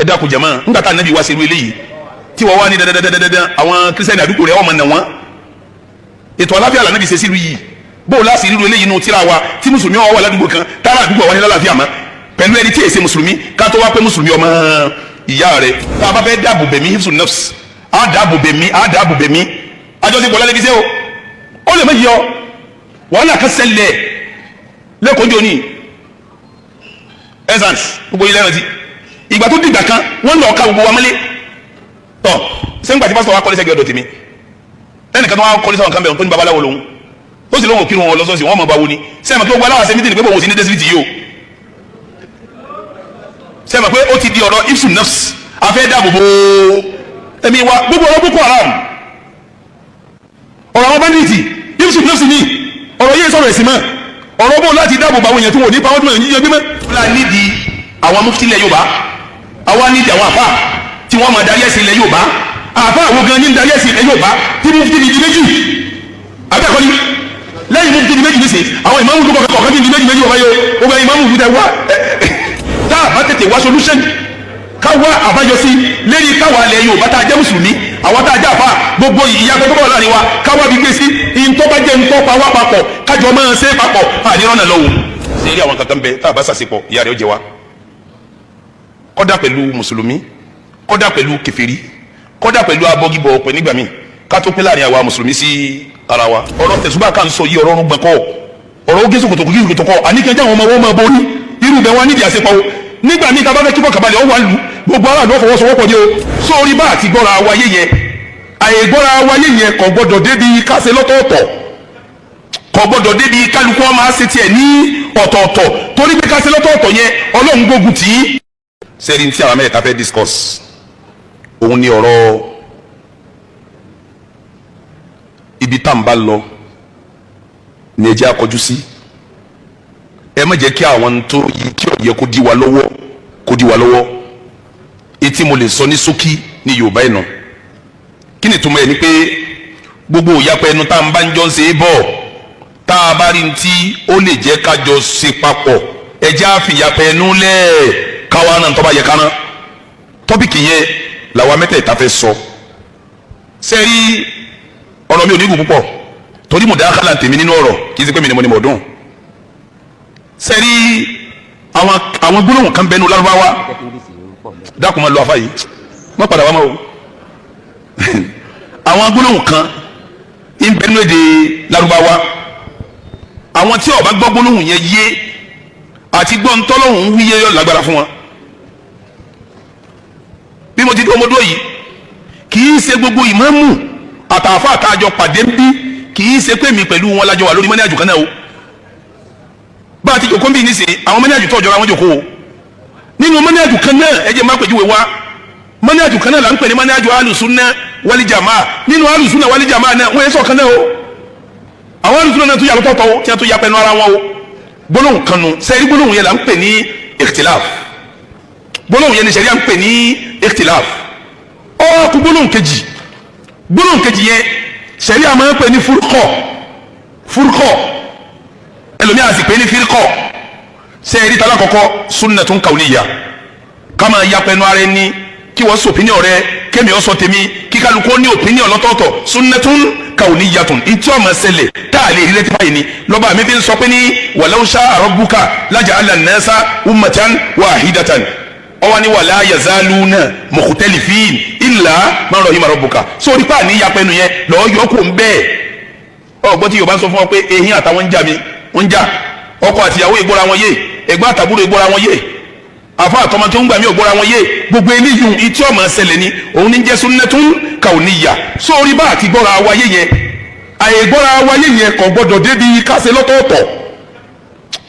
ẹ dákun jama nígbà tá ànábì wá sí irú eléyìí tí wọ́n wá ní dandandandandan àwọn kírísítẹ́nì àdúgbò rẹ̀ ọmọ nà wọ́n ètò àlàáfíà lànàbì ṣe sí irú yìí bóò láti irú eléyìí nù tíra wa tí mùsùlùmí wà ládùúgbò kan tára àdúgbò wa ní lálàáfíà mọ́ pẹ̀lú ẹni tí èsè mùsùlùmí ká tó wá pé mùsùlùmí ọmọ ìyá rẹ̀ tá a bá fẹ́ dáàbò bẹ̀mí hifsun nafs á dáàbò bẹ̀mí àjọṣepọ̀ lálẹ́ fi ṣe o ó lè méjì yọ wàhálà kan ṣẹlẹ̀ lẹ́kọ̀ọ́ jọ ní essence gbogbo ilé ẹ̀rọ ti ìgbà tó dìgbà kan wọ́n lọ ka gbogbo wa mọ́lé tọ́ sẹ́ńgbà tí pásítọ̀ wa kọ́lé sẹ́gbẹ̀ẹ́ ọ̀dọ̀ tèmi ẹnìkan tó wá kọ́lé sọ̀rọ̀ kan bẹ̀rẹ̀ tó ní babaláwo lòun ó sì lóun kírun wọn lọ́sọ̀ọ̀sì wọ́n mọ̀ bá wo ni sẹ́mi pé gbogbo aláwọ̀ sẹ́mi tẹ̀lé pé bòun ò sí ní dẹ́sílítì yìí o sẹ́mi pé ó ti di ọ̀rọ̀ hifsun nafs afẹ́ dáàbò bo ẹ̀mí wa gbogbo ọ̀rọ̀ Boko Haram ọ̀rọ̀ àwọn bandits hifsun nafs ni ọ̀rọ̀ yìí sọ̀rọ̀ ẹ̀sìn mọ́ ọ̀rọ̀ bó láti dáàbò bo àwọn èèyàn tó wò ní pàwọ́ tó yẹ gbé mọ́. fúlà nídìí àwọn mufti ilẹ̀ Yorùbá àwa nídìí àwọn àfà tí wọ́n máa darí ẹ̀sìn ilẹ̀ Yorùbá àfà àwọn gan ní darí ẹ̀sìn ilẹ̀ Yorùbá tí mufti ní di méjì abẹ́ẹ̀kọ́ni lẹ́yìn mufti ní méjì ní sè àwọn ìmáàmù tó kọ̀ọ̀kan ní méjì ọ̀bá yóò gbogbo ìmáàmù tó tẹ wá tá a bá tètè wá solution káwa àbájọ sí lẹ́yìn káwa ilẹ̀ Yorùbá tá a jẹ́ mùsùlùmí àwọn tá a jẹ́ àfà gbogbo ìyá tó bọ̀ láàrin wa káwa bí gbé sí ìntọ́ bá jẹ́ ntọ́ pa wá papọ̀ kájọ máa ṣe papọ̀ àdìrọ́nà lọ́wọ́ sẹ́yìn àwọn kankan bẹ tá a bá sàṣepọ̀ ìyá rẹ̀ ó jẹ wa kọ́dà pẹ̀lú mùsùlùmí kọ́dà pẹ̀lú kèfèrí kọ́dà pẹ̀lú abọ́gibọ̀ ọ̀pẹ nígbà míì ká tó pín láàrin àwa mùsùlùmí sí ara wa ọ̀rọ̀ tẹ̀sùbá kan sọ yí ọ̀rọ̀ ọ̀run gbẹ̀kọ́ ọ̀rọ̀ ogé sòkòtò kọ́ àníkẹ́jẹ́ àwọn ọmọ wọn máa borí irú bẹ́ẹ̀ wọn nídìí àṣepọ̀ nígbà míì tá a bá fẹ́ kíkọ́ kàbalẹ̀ ọ̀wà lù gbogbo aráàlú ọ̀fọwọ́sowọ́pọ̀ ni o sórí bá àti gbọ́ra wáyé yẹn àyègbọ́ra wáyé yẹn kò gbọ́dọ̀ débi káṣe lọ́tọ̀ọ̀tọ̀ kò gbọ́dọ̀ débi kálukú ọmọ àṣẹ tiẹ̀ ní ọ̀tọ̀ọ̀tọ̀ torí pé káṣe lọ́tọ̀ọ̀tọ̀ yẹn Ọlọ́run gbógun tì í. sẹ́ni tí àwọn mẹ́ta fẹ́ discuss òun ni ọ̀rọ̀ ibi tá n bá lọ ní ẹjẹ́ akọjú sí ẹ má jẹ́ kí àwọn tó yí kí ó yẹ kó di wa lọ́wọ́ etí mo lè sọ ní ṣókí ní Yorùbá ẹ̀ náà kí ni túmọ̀ ẹ̀ ni pé gbogbo ìyapẹ́ ẹnu tá n bá ń jọ ṣe é bọ̀ tá a bá rí ní tí ó lè jẹ́ kájọ ṣe papọ̀ ẹjẹ́ àfìyapẹ́ ẹnu lẹ́ẹ̀ káwa náà tọ́ba yẹ kaná tọ́pìkì yẹn làwa mẹ́tẹ̀ẹ̀ta fẹ́ sọ sẹ́rí ọ̀rọ̀ mi ò ní gùn púpọ̀ torí mo dáa kálá tèmi nínú ọ̀rọ̀ kì í ṣe pé mi ni mo ní mo dùn sẹ́rí àwọn gbólóhùn kan bẹnu Lárúbáwá dákun máa lọ afá yìí wọ́n padà wá mọ́ o àwọn gbólóhùn kan ń bẹnu èdè Lárúbáwá àwọn tí ó bá gbọ́ gbólóhùn yẹn yé àti gbọ́ ntọ́lọ́hùn wíyé yọ lágbára fún wọn bí mo ti dúró mo dúró yìí kì í ṣe gbogbo ìmáàmù àtàfà àtàjọ pàdé ń bí kì í ṣe pé mi pẹ̀lú wọn lájọ wà lórí mọ́ní àjò kan náà o bá a ti jòkó ń bí nísìnyí àwọn mọ́ní àjò tó ọjọ́ àwọn jòkó o nínú mọ́ní àjò kan náà ẹ jẹ́ má pèjúwe wá mọ́ní àjò kan náà là ń pè ní mọ́ní àjò alùsùnà wálìjàmá nínú alùsùnà wálìjàmá náà wọ́n yẹ sọ̀ kan náà o àwọn alùsùnà náà tó yà lọ́tọ̀ọ̀tọ̀ o tí wọ́n tó yà pẹ̀lú ara wọn o gbólóhùn kanu sẹ́yìn gbólóhùn yẹn là ń pè ní ikhtilaf gbólóhùn yẹn ni sẹ́yìn à ń pè ní ikhtilaf ọ̀ọ́kú gbólóhùn kejì yẹn sẹ́yìn à máa ń pè ní furqọ ẹlòmíà sì pè ní firqọ sẹ́yìn tala kọ́kọ́ sunnatun kawniyya kama ya pẹ̀lú ara ẹni kí wọ́n sọ opinion rẹ kémi ọ sọ tèmi kí kálukú ní opinion lọ́tọ̀ọ̀tọ̀ sunnatun kawniyatun ntí ọmọ ṣẹlẹ̀ tá a lè rí lẹ́tí báyìí ni lọ́ba mi fi ń sọ pé ní walau sha'a rabbuka laja'ala an-nasa ummatan wahidatan ọwọ́ ni wala yazaluna mukhtalifin illa man rahima rabbuka sórí pa ní yapẹ́nu yẹn lọ́ọ́ yọ kó ń bẹ́ẹ̀ ọgbọ́n tí Yorùbá ń sọ fún ọ pé ehin àtàwọn ń jà mí ń jà ọkọ àtìyàwó ìgbóra wọn yé ẹ̀gbọ́n àtàbúrò ìgbóra wọn yé àfa àtọmọ tó ń gbà mí ògbóra wọn yé gbogbo eléyìí ìtí ọmọ ṣẹlẹ̀ ni òun ní jẹ́ sunnatun kawniyya sórí bá àti gbọ́ra wáyé yẹn àyègbọ́ra wáyé yẹn kò gbọ́dọ̀ débi káṣe lọ́tọ̀ọ̀tọ̀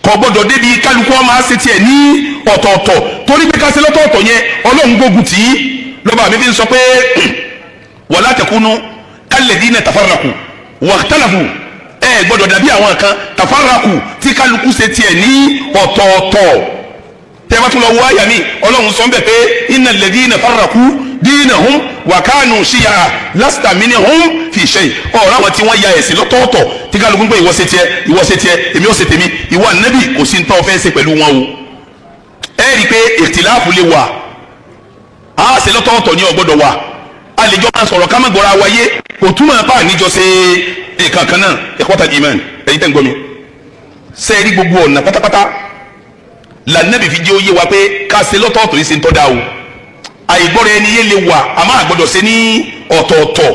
kò gbọ́dọ̀ débi kálukú ọmọ àṣẹ tiẹ̀ ní ọ̀tọ̀ọ̀tọ̀ torí pé káṣe lọ́tọ̀ọ̀tọ̀ yẹn Ọlọ́run gbógun tì í lọ́ba mi fi ń sọ pé wala takunu kalladhina tafarraqu wakhtalafu ẹ gbọ́dọ̀ dàbí àwọn kan tafarraqu tí kálukú ṣe tiẹ̀ ní ọ̀tọ̀ọ̀tọ̀ tẹ́wọ́n tún lọ wọ àyà mi Ọlọ́run sọ ń bẹ̀ pé innal ladhina farraqu dinahum wa kanu shi'a lasta minhum fi shay ọ̀rọ̀ àwọn tí wọ́n ya ẹ̀sìn lọ́tọ̀ọ̀tọ̀ tí kálukú ń pè ìwọ ṣe tiẹ̀ èmi ó ṣe tèmi ìwọ ànábì kò sí ní tọ́ fẹ́ ṣe pẹ̀lú wọn o ẹ rí i pé ìtìláàfù lè wà lọ́tọ̀ọ̀tọ̀ ní ọgbọ́dọ̀ wa a lè jọ máa sọ̀rọ̀ ká má gbọ́ra wáyé kò túmọ̀ pa àníjọ ṣe nǹkan kan náà ikhwatal iman ẹ̀yin tẹ́ ń gbọ́ mi sẹ́ẹ̀rí gbogbo ọ̀nà pátápátá lànàbì fi jẹ́ ó yé wa pé ká ṣe lọ́tọ̀ọ̀tọ̀ yìí ṣe ń tọ́ da o àìgbọ́ra ẹni yé lè wà àmọ́ àgbọ́dọ̀ ṣe ní ọ̀tọ̀ọ̀tọ̀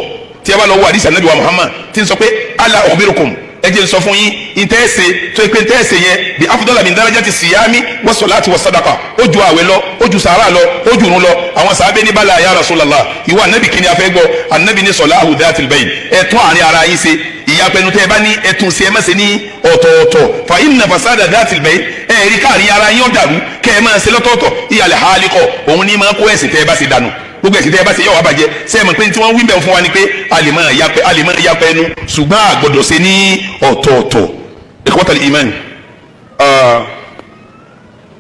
tí a bá lọ wọ àdìsí ànábì wa Muhammad tí ń sọ pé ala ukhbirukum ẹ jẹ́ n sọ fún yín ìtẹ́ẹ̀sẹ̀ tó pé ìtẹ́ẹ̀sẹ̀ yẹn bí afdala min darajati siyami wa salati wa sadaqa ó ju àwẹ̀ lọ ó ju sàárà lọ ó ju irun lọ àwọn sàábẹ́ ní bala ya Rasulullah ìwà ànábì kìíní afẹ́ gbọ́ ànábì ní salahu dhatil bayn ẹ̀tún àárín ara yín ṣe ìyapẹnu tẹ́ ẹ bá ní ẹ̀tún sí ẹ má ṣe ní ọ̀tọ̀ọ̀tọ̀ fa inna fasada dhatil bayn ẹ̀rí káàrin ara yín ọ̀dàrú kẹ́ ẹ máa ṣe lọ́tọ̀ọ̀tọ̀ ìyàlẹ̀ haalikọ̀ òun ní máa kó ẹ̀sìn tẹ́ ẹ bá ṣe dànù gbogbo ẹ̀sìn tẹ́ ẹ bá ṣe yọ̀ wá bàjẹ́ ṣé ẹ mọ̀ pé tí wọ́n wí bẹ̀ fún wa ni pé àlèmọ́ ìyapẹ́ ẹnu ṣùgbọ́n àgbọ̀dọ̀ ṣe ní ọ̀tọ̀ọ̀tọ̀ ikhwatal iman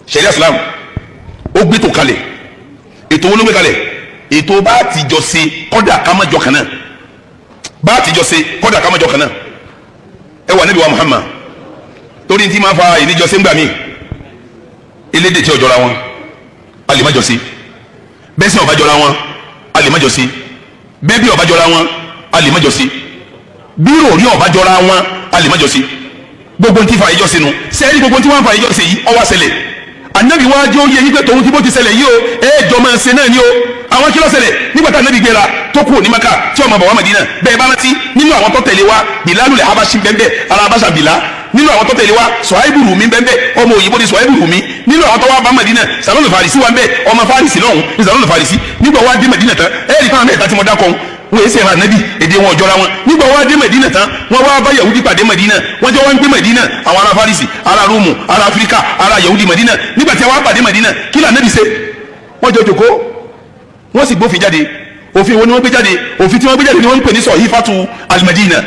ṣẹ̀ríà Islam ó gbé tó kalẹ̀ ètò wọn ló gbé kalẹ̀ ètò bá ti jọ ṣe kọ́dà kámẹ́jọ kan náà bá ti jọ ṣe kọ́dà kámẹ́jọ kan náà ẹ wà Nábì wa Muhammad torí tí máa fa ìníjọsí ń gbà mí elédè tí ọjọ́ra wọn a lè má jọ sí bẹ́ẹ̀ sì ọba jọra wọn a lè má jọ sí bẹ́ẹ̀ bí ọba jọra wọn a lè má jọ sí bí ròrí ọba jọra wọn a lè má jọ sí gbogbo ntí fa ìjọ sínú sẹ́ẹ̀rí gbogbo ntí wọ́n fa ìjọ sí yìí ọwọ́ ṣẹlẹ̀ anabi wa jẹ́ oyè yín pé tòun tí bó ti ṣẹlẹ̀ yìí o ẹ̀ẹ́dọ̀ máa ṣe náà ni o àwọn kí ló ṣẹlẹ̀ nígbà tá anabi gbéra tó kúrò ní Maka tí ọmọ bàbá Madina bẹ́ẹ̀ bá rántí nínú àwọn tó tẹ̀lé wa Bilalu lẹ̀ Habashi bẹ́ẹ̀ ara Habasha Bila nínú àwọn tó tẹ̀lé wa Suhaibu Rumi bẹ́ẹ̀ ọmọ òyìnbó ni Suhaibu Rumi nínú àwọn tó wá bá Madina Salman Farisi wa bẹ́ẹ̀ ọmọ Farisi lọ́hùn ní Salman Farisi nígbà wá dé Madina tán ẹ̀ẹ́dì fáwọn mẹ́ta tí mo dákọ̀ wọ́n yé sẹ́yìn anabi èdè wọn ọ̀jọ́ra wọn nígbà wá dé Madina tán wọ́n wá bá Yahudi pàdé Madina wọ́n jọ wá ń gbé Madina àwọn ará Farisi ará Róòmù ará Afirika ará Yahudi Madina nígbà tí wọ́n pàdé Madina kí lóò anabi ṣe wọ́n jọ jòkó wọ́n sì gbófin jáde òfin wo ni wọ́n gbé jáde òfin tí wọ́n gbé jáde ni wọ́n ń pè ní Sahifatu al-Madina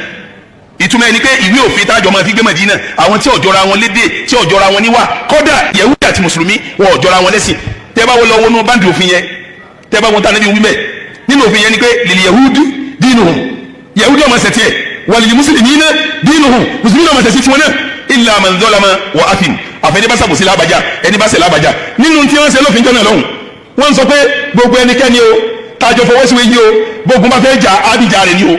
ìtumọ̀ ẹni pé ìwé òfin tájọ máa fi gbé Madina àwọn tí ọ̀jọ́ra wọn lédè tí ọ̀jọ́ra wọn níwà kọ́dà Yahudi àti mùsùlùmí wọn ọ̀jọ́ra wọn lẹ́sìn tẹ́ bá wọ́n lọ wọnú báńdì òfin yẹn tẹ́ bá wọn tà níbi wímẹ̀ nínú òfin yẹn ni pé lil Yahudi dinuhum Yahudi ọmọ ṣẹ̀tì ẹ̀ walil muslimina dinuhum mùsùlùmí ọmọ ṣẹ̀tì tiwọn náà illa man zalama wa athim àfẹ́ni bá sàbòsí lábàjá ẹni bá ṣẹ̀ lábàjá nínú tí wọ́n ṣe lófin jọ́nà lọ́hùn wọ́n sọ pé gbogbo ẹnikẹ́ni o tájọ fọwọ́ sí wéyí o gbogbo bá fẹ́ jà ábìjà rẹ̀ ni o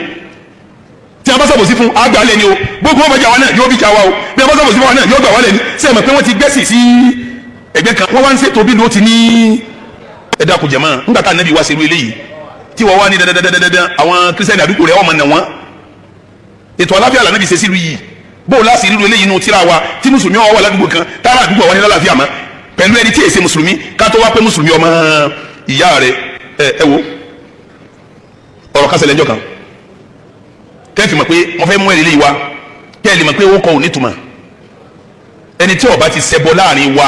tí a bá sàbòsí fún àgbà lẹ̀ ni o gbogbo wọn bá jà wá náà yóò bí jà wá o bí a bá sàbòsí fún wa náà yóò gbà wá lẹ̀ ni sẹ́yìn mọ̀ pé wọ́n ti gbẹ́sì sí ẹgbẹ́ kan wọ́n wá ń ṣètò bí ló ti ní ẹ̀dá kò jẹ̀mọ́ nígbà tá ànábì wá sí irú eléyìí tí wọ́n wá ní dandandandandan àwọn kírísítẹ́nì àdúgbò rẹ̀ ọmọ nà wọ́n ètò àlàáfíà lànàbì ṣe sílùú yìí bó o láti irú eléyìí inú tíra wa tí mùsùlùmí wà ládùúgbò kan tára àdúgbò wa ní lálàáfíà mọ́ pẹ̀lú ẹni tí èsè mùsùlùmí ká tó wá pé mùsùlùmí ọmọ ìyá rẹ̀ ẹ wo ọ̀rọ̀ kásẹ̀lẹ̀ ńjọ́ kan kẹ́ẹ̀fì mọ̀ pé wọ́n fẹ́ mú ẹ̀rí léyìí wa kẹ́ẹ̀lì mọ̀ pé ó kọ́ ò nítumọ̀ ẹni tí ó bá ti ṣẹbọ láàrin wa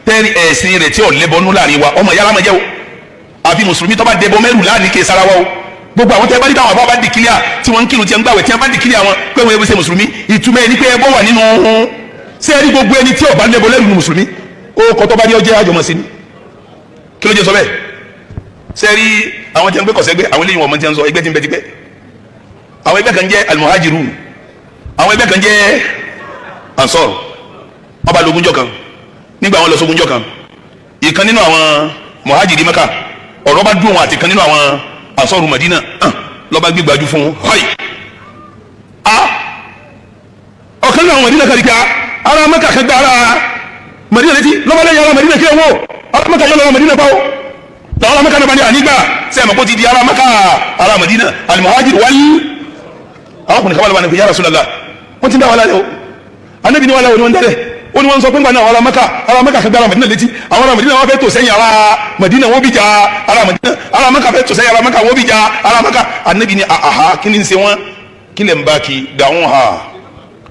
tẹ́rì ẹ̀sìn rẹ̀ tí ó lẹ́bọnú láàrin wa ọmọ yàrá máa jẹ́ o àfi mùsùlùmí tó bá dẹbọ mẹ́rù láàrin kè sára wa o gbogbo àwọn tẹ́ bá ní káwọn àbá bá di kílíà tí wọ́n ń kírun tí wọ́n ń gbàwẹ̀ tí wọ́n bá di kílíà wọn pé wọ́n ṣe mùsùlùmí ìtumọ̀ ẹni pé ẹbọ wà nínú sẹ́ẹ̀rí gbogbo ẹni tí ó bá lẹ́bọ lẹ́rù mùsùlùmí ó kọ́ tó bá ní ọjẹ́ àjọmọ̀ sí ni kí ló jẹ́ sọ bẹ́ẹ̀ sẹ́ẹ̀rí àwọn tí wọ́n gbé kọ̀sẹ́gbẹ́ àwọn eléyìí wọn mọ̀ tí wọ́n sọ ẹgbẹ́ tí ń bẹ ti pẹ́ àwọn ẹgbẹ́ kan jẹ́ almuhajirun àwọn ẹgbẹ́ kan jẹ́ ansor ọba lógúnjọ́ kan nígbà wọn lọ sógúnjọ́ kan ìkan nínú àwọn muhajiri Mẹ́kà ọ̀rọ̀ bá dùn wọn àti kan nínú àwọn ansọ́rù Madina lọ́ba gbígbájú fún hoi ọ̀kan nínú àwọn Madina kan rí ká ara Mẹ́kà kan gba ara Madina létí lọ́ba lẹ́yìn ara Madina kí ẹ wò ara Mẹ́kà yọ lọ́wọ́ Madina pa ó làwọn Mẹ́kà náà bá ní ànígbà sẹ́yìn kó ti di ara Mẹ́kà ara Madina alimuhajir wáyé àwọn kùnìkan wà lọ́wọ́ ní ya Rasulullah wọ́n ti ń dá wà lálẹ́ o anábì ní wà láwọn ni wọ́n ń dálẹ̀ ó ní wọ́n sọ pé ńgbà náà ara Mẹ́kà kan gba ara Madina létí àwọn ara Madina wọ́n fẹ́ tò sẹ́yìn ara Madina wọ́n bí ja ara Madina ara Mẹ́kà fẹ́ tò sẹ́yìn ara Mẹ́kà wọ́n bí ja ara Mẹ́kà anábì ní àhà kí ni ń ṣe wọ́n kí lè ń bá kí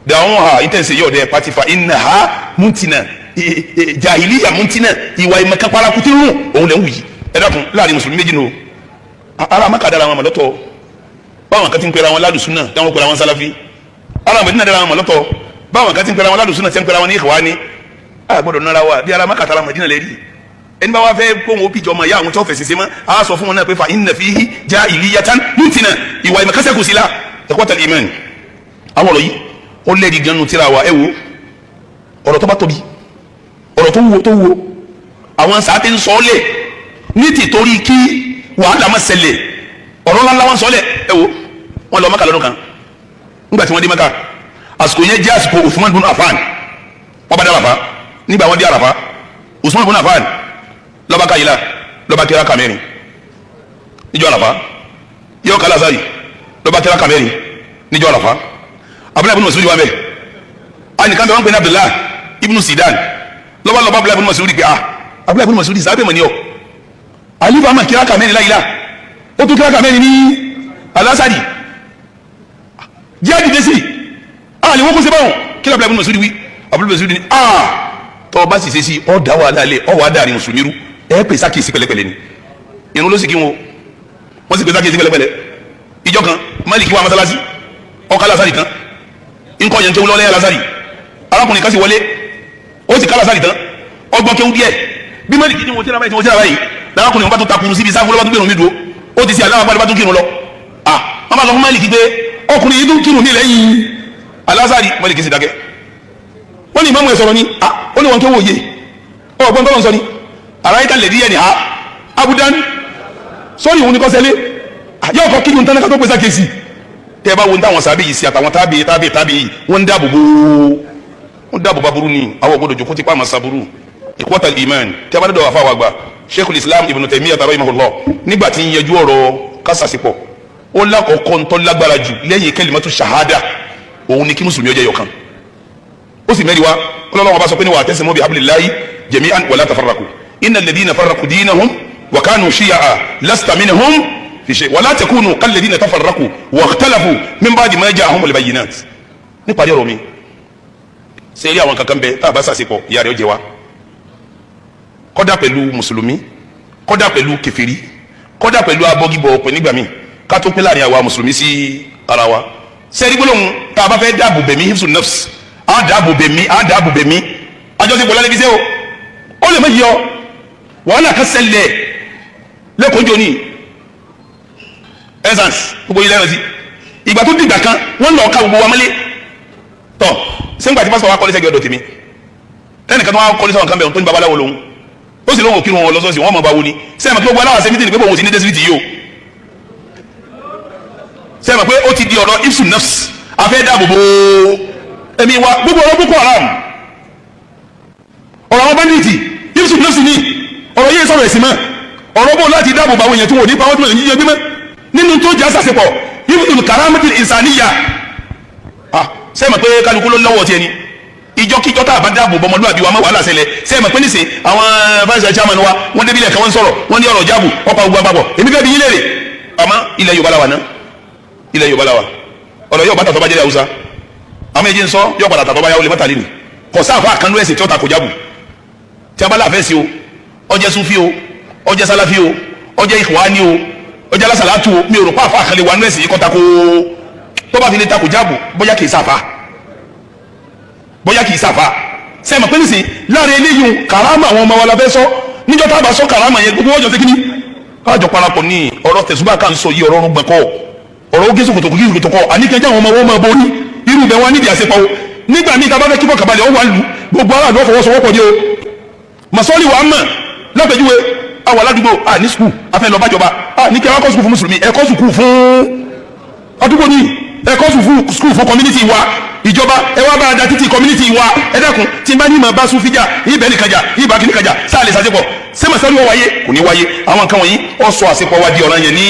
dàwọn ha ìtẹ̀sẹ̀ yọ̀ dẹ́ patifa iná ha múntinà jahiliya múntinà ìwà ìmọ̀kan parakuti rún òun lẹ́ ń wù yìí ẹ dákun láàrin mùsùlùmí méjì nù ara Mẹ́kà dára wọn mọ̀lọ́tọ̀ báwọn kan ti ń pera wọn ládùsúnà táwọn pera wọn sálàfí ara Madina dára wọn mọ̀lọ́tọ̀ báwọn kan ti ń pera wọn ládùsúnà tí ń pera wọn ní Ikhwani a gbọ́dọ̀ nara wa bí ara Mẹ́kà tara Madina lè rí ẹni bá wá fẹ́ kó wọn ó bìjọ ọmọ ìyá àwọn tó fẹ̀sìn sí mọ́ a sọ fún wọn náà pé fa inna fihi jahiliyatan múntinà ìwà ìmọ̀kásẹ̀ kù sí la ikhwatal iman àwọn ọ̀rọ̀ yìí ó lẹ́ẹ̀dì ganu tíra wa ẹ wo ọ̀rọ̀ tó bá tóbi ọ̀rọ̀ tó wúwo àwọn sàá ti ń sọ ọ́ lẹ̀ ní tìtorí kí wàhálà máa ṣẹlẹ̀ ọ̀rọ̀ ńláńlá wọn sọlẹ̀ ẹ wo wọn lọ Mákà lọ́dún kan nígbà tí wọ́n dé Mákà àsìkò yẹn jẹ́ àsìkò Usman bin Affan wọ́n bá dá Àràfá nígbà wọ́n dé Àràfá Usman bin Affan lọ́ba káyìlá lọ́ba kíra kàmẹ́rin níjọ́ Àràfá yóò kálá sáyì lọ́ba kíra kàmẹ́rin níjọ́ Àràfá Abdullahi ibn Mas'ud wà mẹ́ àyìnká bẹ́ẹ̀ wọ́n pè ní Abdullahi ibn Sidan lọ́ba Abdullahi ibn Mas'ud pé Abdullahi ibn Mas'ud sábẹ́ mọ̀ ní ọ alifu ama kíra kàmẹ́rin láyìlá ó tún kíra kàmẹ́rin ní alásàdì díẹ̀ dìde sí àlè wọ́n kó se báwọn kíra Abdullahi ibn Mas'ud wí Abdullahi ibn Mas'ud ní tọ́ bá sì ṣe sí ọ̀ dá wàhálà lẹ̀ ọ̀ wà á dàrí mùsùlùmí rú ẹ̀ pè sákèsí pẹ̀lẹ́pẹ̀lẹ́ ni irun ló sì kí wọn wọ́n sì pè sákèsí pẹ̀lẹ́pẹ̀lẹ́ ìjọ kan Málíkì wà mọ́sálásí ọkà lásàrì tán nkọ́ yẹn kéwú lọ́lẹ́ lásàrì arákùnrin kan sì wọlé ó sì ká lásàrì tán ọgbọ́n kéwú díẹ̀ bí Málíkì ní wọ́n tíra báyìí lárákùnrin wọn bá tún takùrù síbi sáfù lọ́ba tún gbẹ̀rún mi dúró ó ti ṣe aláwọ̀ bá tún kírun lọ wọ́n bá sọ fún Málíkì pé ọkùnrin yìí tún kírun ní lẹ́yìn alásàrì Málíkì sì dákẹ́ wọ́n ní ìmáàmù ẹ̀ sọ̀rọ̀ ni ó ní wọn kéwú òye ọgbọ́n tọ́lọ́ sọ ni àráyíká lè díẹ̀ ni abudan sọ́ọ̀rì òun ni kọ́ sẹ́lé yóò kọ́ kíni tán ká tó pèsè kéésì tẹ́ ẹ bá wo ní táwọn sábẹ́ yìí sí àtàwọn tábì yìí wọ́n ń dáàbò bá burú ni àwọn ògbódò jòkó tipa àmà sábúrú ìkọ́tà ìmán tẹ́ ẹ bá dọ̀dọ̀ àfáwà gbà Sheikhul Islam Ibn Taymiyyah rahimahullah nígbà tí ń yẹjú ọ̀rọ̀ kásásípọ̀ ó lákọ̀ọ́kọ́ ń tọ́ lágbára jù lẹ́yìn kalimatu shahada òun ni kí mùsùlùmí ó jẹ́ yọ̀kan ó sì mẹ́rin wa ọlọ́run ọba sọ pé ní wa'tasimu bihablillahi jami'an wa la tafarraqu innal ladhina farraqu dinahum wa kanu shiya'a lasta minhum fi shay' wa la takunu kal ladhina tafarraqu wa ikhtalafu min ba'di ma ja'ahumul bayyinat nípa ọ̀rọ̀ mi sẹ́yìn àwọn kankan bẹ tá a bá sàṣepọ̀ ìyá rẹ̀ ó jẹ wa kọ́dà pẹ̀lú mùsùlùmí kọ́dà pẹ̀lú kèfèrí kọ́dà pẹ̀lú abọ́gibọ̀ ọ̀pẹ nígbà míì ká tó pé láàrin àwa mùsùlùmí sí ara wa sẹ́yìn gbólóhùn tá a bá fẹ́ dáàbò bẹ̀mí hifsun nafs á dáàbò bẹ̀mí àjọṣepọ̀ lálẹ́ fi ṣe o ó lè má yọ wàhálà kan ṣẹlẹ̀ lẹ́kọ̀ọ́ jọ ní essence gbogbo ilé ẹ̀rọ sí ìgbà tó dìgbà kan wọ́n lọ ká gbogbo wa mọ́lé tọ̀ sẹ́ńgbà tí pásítọ̀ wa kọ́lé sẹ́gbẹ̀ẹ́ ọ̀dọ̀ tèmi ẹnìkan tó wá kọ́lé sọ́wọ́n kan bẹ̀rù tó ní babaláwo lòun ó sì lóun òkìrun wọn lọ́sọ̀ọ̀sì wọ́n mọ̀ bá wo ni sẹ́yìn pé gbogbo aláwọ̀ sẹ́mítì ni pé òun sì ní dẹ́sítì yìí o sẹ́yìn pé ó ti di ọ̀rọ̀ ifsun nafs afẹ́ dáàbòbò ẹ̀mí wa gbogbo ọ̀rọ̀ Boko Haram ọ̀rọ̀ àwọn banditi ifsun nafs ni ọ̀rọ̀ yìí sọ̀rọ̀ ẹ̀sìn mọ́ ọ̀rọ̀ bó láti dáàbò bá àwọn èèyàn tí wọ́n ní pàwọ́ tó lè yíyẹ gbímọ́ nínú tó jẹ́ àṣàṣepọ̀ ibùdó karamati insaniya sẹ́yìn pé kálukú ló lọ́wọ́ tiẹ̀ ni ìjọkíjọ tá a bá dáàbò bọ́ ọmọlúwàbí wa má wàhálà ṣẹlẹ̀ sẹ́yìn pé nísìn àwọn vice chairman wa wọ́n débi ilẹ̀ kan wọ́n sọ̀rọ̀ wọ́n ní ọ̀rọ̀ jáàbù ọ̀pá gbogbo àpapọ̀ èmi fẹ́ bi yín léèrè àmọ́ ilẹ̀ Yorùbá la wà ná ilẹ̀ Yorùbá la wà ọ̀rọ̀ yóò bá tàtọ́ bá jẹ́rẹ́ Haúsá àwọn èjì ń sọ yóò padà tàtọ́ bá yà ó lè má tàlẹ́ nì kò sáfà àkànlú ẹ̀sìn tí ó ta kò jáàbù tí a bá láàfẹ́ sí o ọjẹ́ sufi o ọjẹ́ salafi o ọjẹ́ ikhwani o ọjẹ́ alásàlátù o mi ò rò pa àfa àkànlẹ̀ wà nú ẹ̀sìn yìí kọ́ tako tó bá fi lè tako jáàbù bóyá kì í sáfà sẹ́mi pé nísìn láàrin eléyìí karama àwọn ọmọ wa la fẹ́ sọ níjọ́ tá a bá sọ karama yẹn gbogbo ọjọ́ tẹ́kíní káàjọ parapọ̀ ní ọ̀rọ̀ tẹ̀sùbá kan sọ yìí ọ̀rọ̀ ọ̀run gbẹ̀kọ́ ọ̀rọ̀ ó gẹ́sùkòtò kọ́ àníkẹ́jẹ́ àwọn ọmọ wọn máa borí irú bẹ̀ wọn nídìí àṣepọ̀ o nígbà míì tábà fẹ́ kíkọ́ kàbalẹ̀ ó wà lù gbogbo aráàlú ọ̀fọwọ́sowọ́pọ̀ ni o masọ́ọ̀lì wà á mọ̀ lápẹ̀júwe àwọn aládùúgbò ní skul afẹ́ lọ bájọba ní kí ẹ wá kọ́ sùkúl fún mùsùlùmí ẹ kọ́ sùkúl fún àdúgbò ní ẹ kọ́ sùkúl fún community wa ìjọba ẹ wá bá a da títí community wa ẹ dákun tí n bá ní ma bá sunfíjà ibẹ̀ nìkanjà ibà kìnìkanjà sáà lè ṣàṣepọ̀ sẹ́mọ̀sẹ́rù wọ́n wáyé kò ní wáyé àwọn nǹkan wọ̀nyí ó sọ àṣepọ̀ wa di ọ̀ràn yẹn ní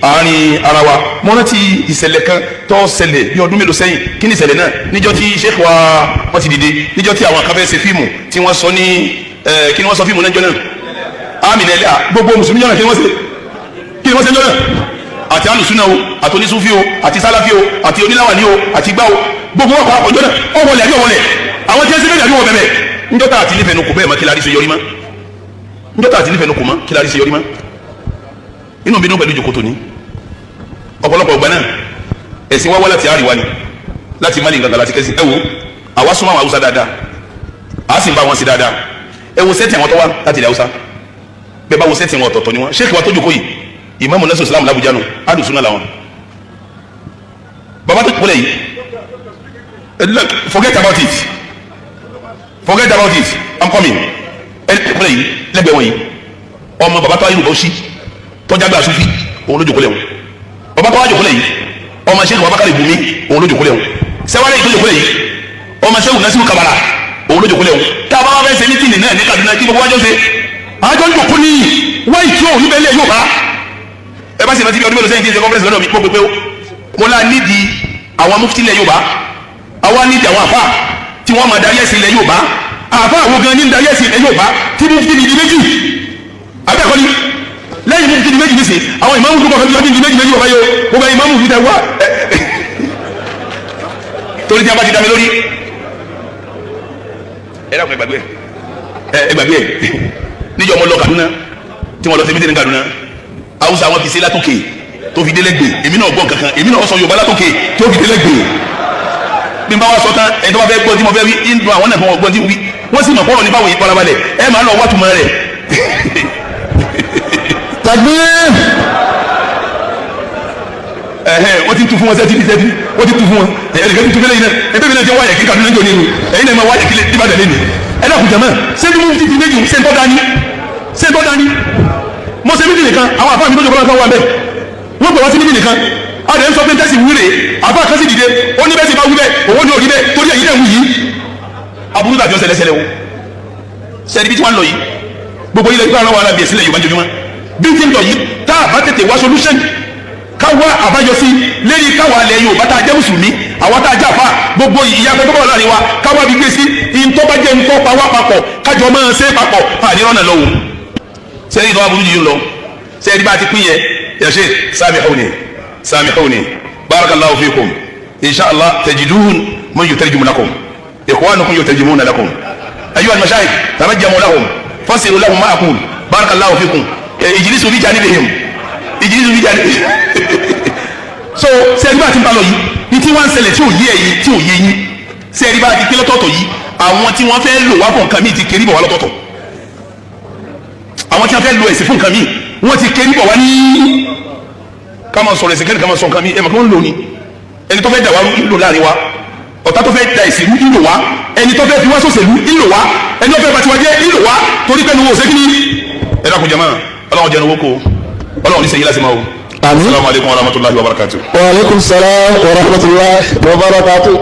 àárín ara wa mo rántí ìṣẹ̀lẹ̀ kan tó ṣẹlẹ̀ bí ọdún mélòó sẹ́yìn kí ni ìṣẹ̀lẹ̀ náà níjọ́ tí sheikh wa wọ́n ti dìde níjọ́ tí àwọn kan fẹ́ ṣe fíìmù tí wọ́n sọ ní kí ni wọ́n sọ fíìmù náà jọ náà àmìnẹ́lẹ́ gbogbo mùsùlùmí jọ náà kí ni wọ́n ṣe jọ náà àti alùsùnà o àti onísúfí o àti sálàfí o àti oníláwàní o àti gbá o gbogbo wọn kọ́ ọjọ́ náà ọwọ́lẹ̀ àbí ọwọ́lẹ̀ àwọn tí wọ́n ṣe bẹ́ẹ̀ àbí wọ́n bẹ̀bẹ̀ njọ́ta àti nífẹ̀ẹ́ nukú bẹ́ẹ̀ mọ́ kí lárí ṣe yọrí mọ́ njọ́ta àti nífẹ̀ẹ́ nukú mọ́ kí lárí ṣe yọrí mọ́ inú bínú pẹ̀lú ìjòkó tóní ọ̀pọ̀lọpọ̀ ọgbà náà ẹ̀sìn wá wá láti àríwá ni láti Mali gangan láti kẹ́sì ẹ wo àwa súnmọ́ àwọn Haúsá dáadáa a sì ń bá wọn sí dáadáa ẹ wo sẹ́tì àwọn tó wá láti ilẹ̀ Haúsá bẹ́ẹ̀ bá wo sẹ́tì wọn ọ̀tọ̀ọ̀tọ̀ ni wọn sheikh wa tó jòkó yìí Imamu Nasu Islam l'Abuja nù alùsùnà làwọn bàbá tó kúlẹ̀ yìí look forget about it I'm coming kúlẹ̀ yìí lẹ́gbẹ̀ẹ́ wọn yìí ọmọ bàbá tó ayé rúbọ sí tọ́jà gbà sufi òun ló jòkó lẹ́wọ̀n ọba tó wá jòkó lẹ́yìn ọmọ sẹ́kù Abubakar Gumi òun ló jòkó lẹ́wọ̀n sẹ́wálẹ̀ tó jòkó lẹ́yìn ọmọ sẹ́kù Nasiru Kabara òun ló jòkó lẹ́wọ̀n tá a bá wá fẹ́ ṣe mítìnì náà ní Kaduna kí gbogbo wájọ́ ṣe àjọ ń jòkó ní wáyé tí òun níbẹ̀ lé yóò bá ẹ bá sì rántí bí ọdún mélòó sẹ́yìn tí ń ṣe conference lọ́dọ̀ mi pọ́ pépé mo lá nídìí àwọn mufti ilẹ̀ Yorùbá àwa nídìí àwọn àfà tí wọ́n máa darí ẹ̀sìn ilẹ̀ Yorùbá àfà àwọn gan ní darí ẹ̀sìn ilẹ̀ Yorùbá tí mufti ní ìdí méjì abẹ́ẹ̀kọ́ ni lẹ́yìn mufti ní méjì nísìn àwọn ìmáàmù tó kọ̀ fẹ́ ní méjì méjì wọ́n yóò gbogbo ìmáàmù fi tẹ wá torí tí a bá ti dá mi lórí ẹ dàpọ̀ ẹgbàgbé ẹ níjọ́ ọmọ lọ Kaduna tí wọ́n lọ sí mítìnì Kaduna Hausa wọn fi sí látòkè tó fi délẹ́gbè èmi náà gbọ́ kankan èmi náà sọ Yorùbá látòkè tó fi délẹ́gbè bí n bá wá sọ tán ẹni tó bá fẹ́ gbọ́ tí mo fẹ́ wí ń dun àwọn náà fún wọn gbọ́ tí mo wí wọ́n sì mọ̀ pọ́nrọ̀ ní báwo yìí farabalẹ̀ ẹ máa lọ wá tuma rẹ̀. Takbir. Wọ́n ti tu fún wọn sẹ́tì wọ́n ti tu fún wọn ẹ̀ẹ́dẹ̀gẹ́ ti tu fẹ́lẹ́ yìí náà ẹ̀ẹ́dẹ́ mi náà ti wáyà kí Kaduna jọ nínú ẹ̀yin náà máa wáyà kí Ìbàdàn lẹ́nu ẹ̀ dàkú jama sẹ́ni mo ti di méjì sẹ́ńtọ́ dání mo ṣe méjì nìkan àwọn àfáà mi tó jọ kọ́ wà bẹ́ẹ̀ wọ́n gbọ́ wá sí méjì nìkan àdé ń sọ pé tẹ́sí wúre àfáà kan sì dìde ó ní bẹ́ẹ̀ sì bá wú bẹ́ẹ̀ òwò ní òrí bẹ́ẹ̀ torí ẹ̀yin náà wù yìí aburú tàbí ọ̀sẹ̀ lẹ́sẹ̀ lẹ́wọ̀ sẹ́ni bí tí wọ́n lọ yìí gbogbo ilẹ̀ ìgbà àwọn alábìyẹ sílẹ̀ Yorùbá jojúmọ́ bí tí ń lọ yìí tá a bá tètè wá solution káwá àbáyọ sí lérí káwá lẹ Yorùbá tá a jẹ́ mùsùlùmí àwọn tá a jẹ́ àfa gbogbo ìyàgbẹ́ tó bọ̀ láàrin wa káwá bí gbé sí ìntọ́bàjẹ́ ńkọ́ pa wá papọ̀ kájọ máa ṣe papọ̀ àdírọ́nà lọ́wọ́ sẹ́yìn tó wá burú yìí lọ sẹ́yìn bá ti pín yẹ ya Sheikh samihuni barakallahu fikum inshallah tajidun man yutarjimu lakum ikhwanukum yutarjimuna lakum ayyuha al-mashayikh tamajjamu lahum fasiru lahum ma aqul barakallahu fikum ijlisu bi janibihim so sẹ́yìn bá ti ń bá lọ yìí ní tí wọ́n ń ṣẹlẹ̀ tí ò yé ẹ̀yìn tí ò yé yín sẹ́yìn bá ti pín lọ́tọ̀ọ̀tọ̀ yìí àwọn tí wọ́n fẹ́ lò wá fún nǹkan míì ti kéré bọ̀ wá lọ́tọ̀ọ̀tọ̀ àwọn tí wọ́n fẹ́ lo ẹ̀sìn fún nǹkan míì wọ́n ti kéré bọ̀ wá ní ká máa sọ̀rọ̀ ẹ̀sìn kẹ́ni ká máa sọ nǹkan míì ẹ̀ mọ̀ kí wọ́n ń lò ní ẹni tó fẹ́ dà wá lò láàrin wa ọ̀tá tó fẹ́ da ìsìlú ìlò wá ẹni tó fẹ́ fi wá sòṣèlú ìlò wá ẹni tó fẹ́ bá tiwa jẹ́ ìlò wá torí pé nuwo ṣẹ́gi ní ẹ̀dá kò jẹ́mọ́ ọlọ́run jẹ́ nuwo kó ọlọ́run ní sẹ́yìn láti máa wò. Assalamu alaikum warahmatullahi wabarakatuh. Wa alaikum salam warahmatullahi wabarakatuh.